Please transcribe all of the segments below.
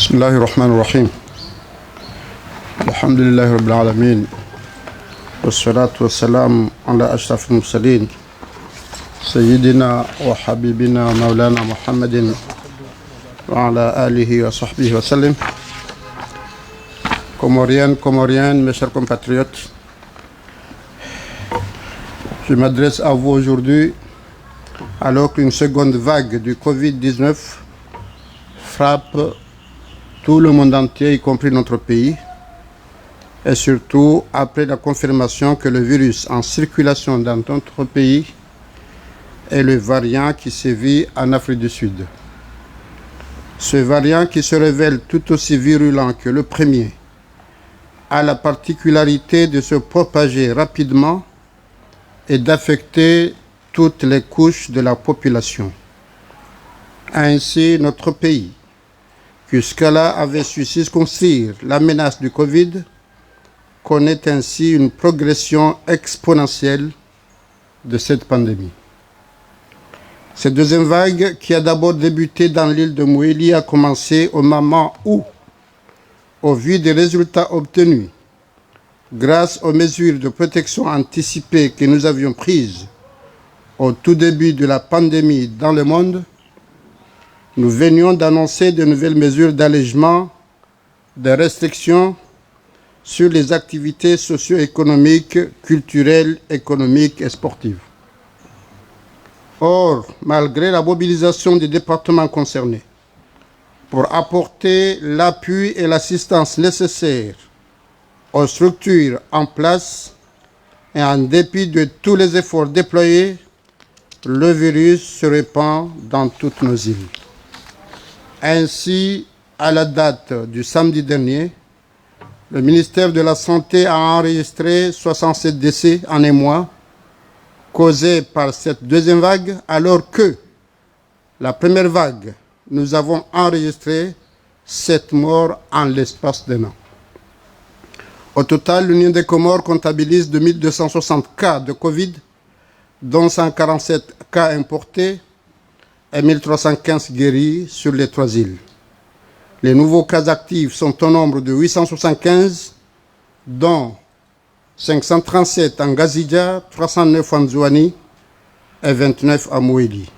بسم الله الرحمن الرحيم الحمد لله رب العالمين والصلاة والسلام على أشرف المرسلين سيدنا وحبيبنا مولانا محمد وعلى آله وصحبه وسلم. Comoriennes, mes chers compatriotes, je m'adresse à vous aujourd'hui alors qu'une seconde vague du Covid-19 frappe tout le monde entier, y compris notre pays, et surtout après la confirmation que le virus en circulation dans notre pays est le variant qui sévit en Afrique du Sud. Ce variant qui se révèle tout aussi virulent que le premier a la particularité de se propager rapidement et d'affecter toutes les couches de la population. Ainsi, notre pays, qui jusqu'à-là avait su circonscrire la menace du Covid, connaît ainsi une progression exponentielle de cette pandémie. Cette deuxième vague, qui a d'abord débuté dans l'île de Mouéli, a commencé au moment où, au vu des résultats obtenus, grâce aux mesures de protection anticipées que nous avions prises au tout début de la pandémie dans le monde, nous venions d'annoncer de nouvelles mesures d'allègement des restrictions sur les activités socio-économiques, culturelles, économiques et sportives. Or, malgré la mobilisation des départements concernés pour apporter l'appui et l'assistance nécessaires aux structures en place et en dépit de tous les efforts déployés, le virus se répand dans toutes nos îles. Ainsi, à la date du samedi dernier, le ministère de la Santé a enregistré 67 décès en un mois causés par cette deuxième vague, alors que la première vague, nous avons enregistré 7 morts en l'espace d'un an. Au total, l'Union des Comores comptabilise 2260 cas de Covid, dont 147 cas importés et 1315 guéris sur les 3 îles. Les nouveaux cas actifs sont au nombre de 875, dont 537 en Gazidja, 309 en Zouani et 29 à Mouéli.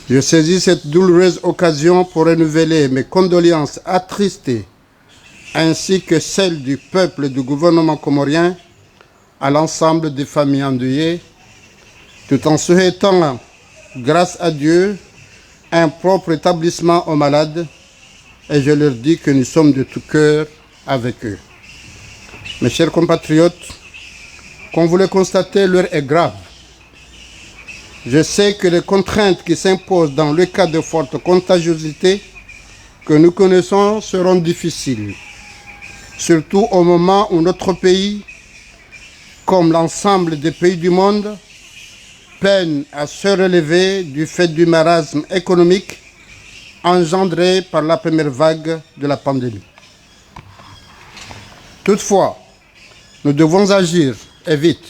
Je saisis cette douloureuse occasion pour renouveler mes condoléances attristées ainsi que celles du peuple et du gouvernement comorien à l'ensemble des familles endeuillées, tout en souhaitant, grâce à Dieu, un propre établissement aux malades, et je leur dis que nous sommes de tout cœur avec eux. Mes chers compatriotes, comme vous le constatez, l'heure est grave. Je sais que les contraintes qui s'imposent dans le cas de forte contagiosité que nous connaissons seront difficiles, surtout au moment où notre pays, comme l'ensemble des pays du monde, peine à se relever du fait du marasme économique engendré par la première vague de la pandémie. Toutefois, nous devons agir et vite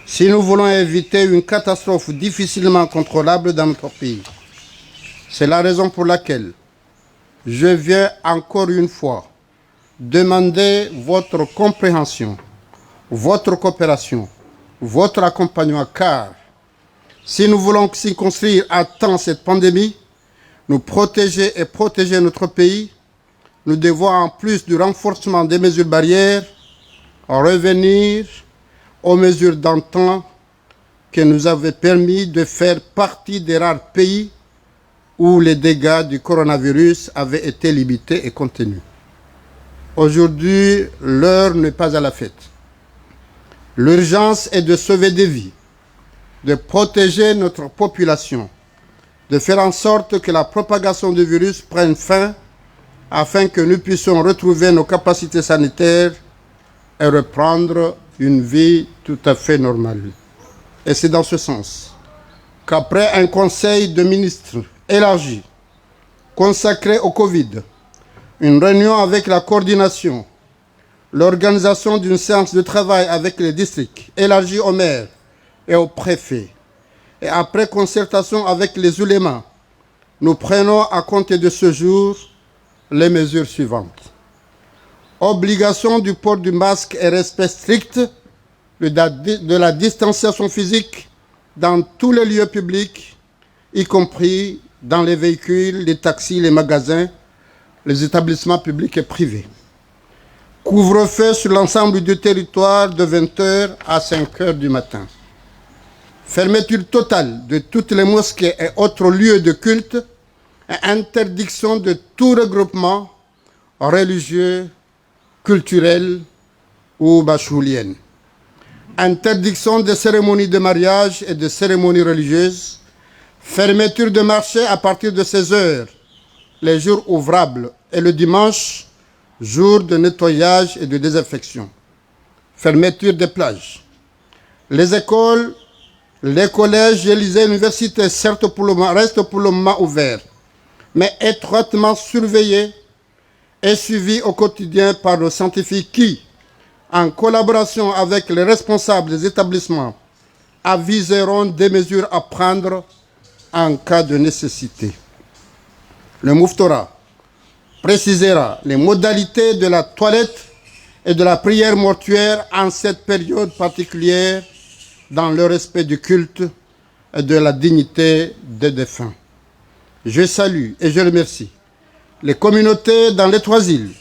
si nous voulons éviter une catastrophe difficilement contrôlable dans notre pays. C'est la raison pour laquelle je viens encore une fois demander votre compréhension, votre coopération, votre accompagnement, car si nous voulons circonscrire à temps cette pandémie, nous protéger et protéger notre pays, nous devons, en plus du renforcement des mesures barrières, revenir aux mesures d'antan qui nous avaient permis de faire partie des rares pays où les dégâts du coronavirus avaient été limités et contenus. Aujourd'hui, l'heure n'est pas à la fête. L'urgence est de sauver des vies, de protéger notre population, de faire en sorte que la propagation du virus prenne fin afin que nous puissions retrouver nos capacités sanitaires et reprendre une vie tout à fait normale. Et c'est dans ce sens qu'après un conseil de ministres élargi, consacré au Covid, une réunion avec la coordination, l'organisation d'une séance de travail avec les districts élargie aux maires et aux préfets, et après concertation avec les oulémas, nous prenons à compter de ce jour les mesures suivantes. Obligation du port du masque et respect strict de la distanciation physique dans tous les lieux publics, y compris dans les véhicules, les taxis, les magasins, les établissements publics et privés. Couvre-feu sur l'ensemble du territoire de 20 h à 5 h du matin. Fermeture totale de toutes les mosquées et autres lieux de culte et interdiction de tout regroupement religieux, culturel ou bachoulienne. Interdiction des cérémonies de mariage et de cérémonies religieuses. Fermeture de marché à partir de 16 h, les jours ouvrables et le dimanche, jour de nettoyage et de désinfection. Fermeture des plages. Les écoles, les collèges et les universités, certes restent pour le moment ouverts, mais étroitement surveillés et suivis au quotidien par nos scientifiques qui, en collaboration avec les responsables des établissements, aviseront des mesures à prendre en cas de nécessité. Le Mouftora précisera les modalités de la toilette et de la prière mortuaire en cette période particulière dans le respect du culte et de la dignité des défunts. Je salue et je remercie les communautés dans les 3 îles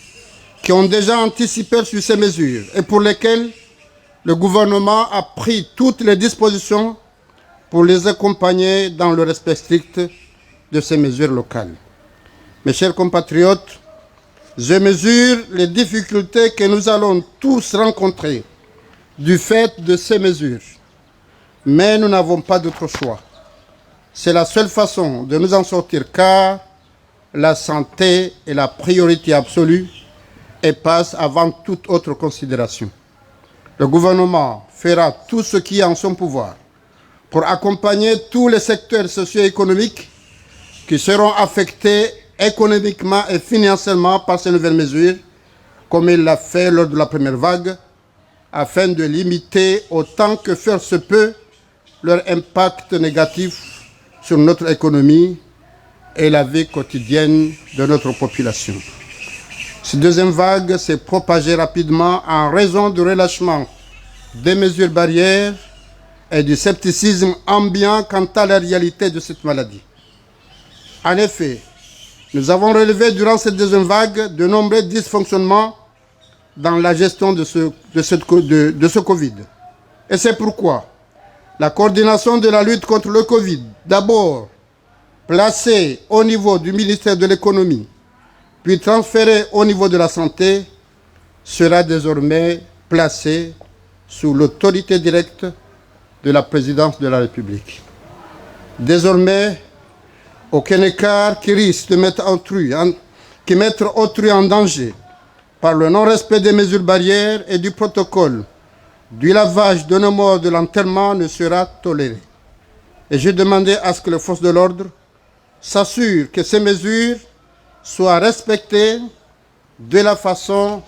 qui ont déjà anticipé sur ces mesures et pour lesquelles le gouvernement a pris toutes les dispositions pour les accompagner dans le respect strict de ces mesures locales. Mes chers compatriotes, je mesure les difficultés que nous allons tous rencontrer du fait de ces mesures, mais nous n'avons pas d'autre choix. C'est la seule façon de nous en sortir car la santé est la priorité absolue et passe avant toute autre considération. Le gouvernement fera tout ce qui est en son pouvoir pour accompagner tous les secteurs socio-économiques qui seront affectés économiquement et financièrement par ces nouvelles mesures, comme il l'a fait lors de la première vague, afin de limiter autant que faire se peut leur impact négatif sur notre économie et la vie quotidienne de notre population. Cette deuxième vague s'est propagée rapidement en raison du relâchement des mesures barrières et du scepticisme ambiant quant à la réalité de cette maladie. En effet, nous avons relevé durant cette deuxième vague de nombreux dysfonctionnements dans la gestion de ce Covid. Et c'est pourquoi la coordination de la lutte contre le Covid, d'abord placée au niveau du ministère de l'économie, puis transférée au niveau de la santé, sera désormais placée sous l'autorité directe de la présidence de la République. Désormais, aucun écart qui risque de mettre autrui en danger par le non-respect des mesures barrières et du protocole du lavage de nos morts de l'enterrement ne sera toléré. Et j'ai demandé à ce que les forces de l'ordre s'assurent que ces mesures soient respectées de la façon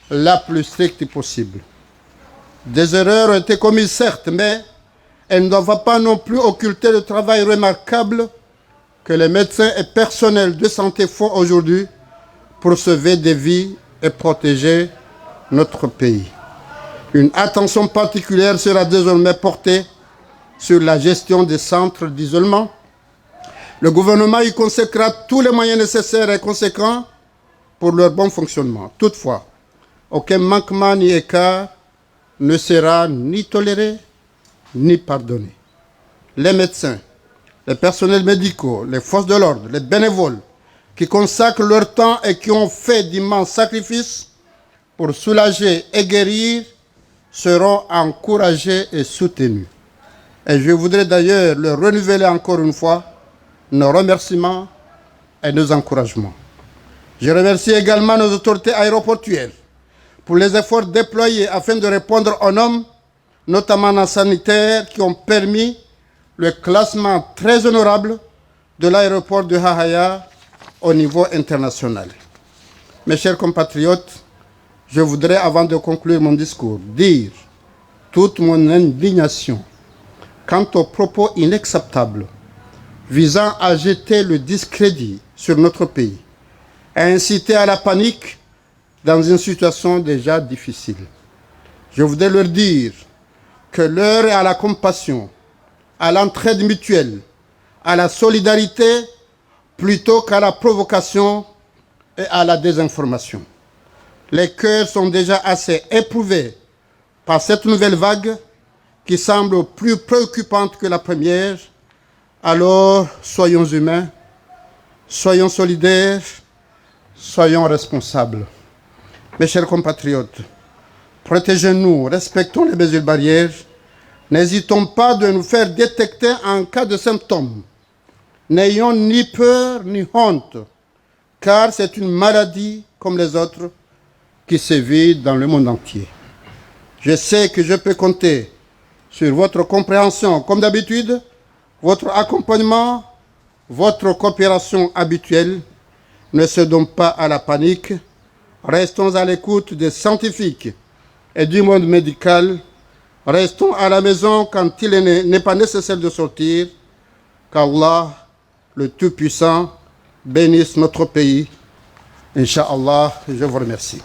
la plus stricte possible. Des erreurs ont été commises, certes, mais elles ne doivent pas non plus occulter le travail remarquable que les médecins et personnels de santé font aujourd'hui pour sauver des vies et protéger notre pays. Une attention particulière sera désormais portée sur la gestion des centres d'isolement. Le gouvernement y consacrera tous les moyens nécessaires et conséquents pour leur bon fonctionnement. Toutefois, aucun manquement ni écart ne sera ni toléré ni pardonné. Les médecins, les personnels médicaux, les forces de l'ordre, les bénévoles qui consacrent leur temps et qui ont fait d'immenses sacrifices pour soulager et guérir seront encouragés et soutenus. Et je voudrais d'ailleurs leur renouveler encore une fois nos remerciements et nos encouragements. Je remercie également nos autorités aéroportuaires pour les efforts déployés afin de répondre aux normes, notamment en sanitaire, qui ont permis le classement très honorable de l'aéroport de Hahaya au niveau international. Mes chers compatriotes, je voudrais, avant de conclure mon discours, dire toute mon indignation quant aux propos inacceptables visant à jeter le discrédit sur notre pays à inciter à la panique dans une situation déjà difficile. Je voudrais leur dire que l'heure est à la compassion, à l'entraide mutuelle, à la solidarité, plutôt qu'à la provocation et à la désinformation. Les cœurs sont déjà assez éprouvés par cette nouvelle vague qui semble plus préoccupante que la première. Alors, soyons humains, soyons solidaires, soyons responsables. Mes chers compatriotes, protégez-nous, respectons les mesures barrières, n'hésitons pas de nous faire détecter en cas de symptômes. N'ayons ni peur ni honte, car c'est une maladie comme les autres qui sévit dans le monde entier. Je sais que je peux compter sur votre compréhension, comme d'habitude, votre accompagnement, votre coopération habituelle. Ne cédons pas à la panique, restons à l'écoute des scientifiques et du monde médical, restons à la maison quand il n'est pas nécessaire de sortir, qu'Allah, le Tout-Puissant, bénisse notre pays. Inch'Allah, je vous remercie.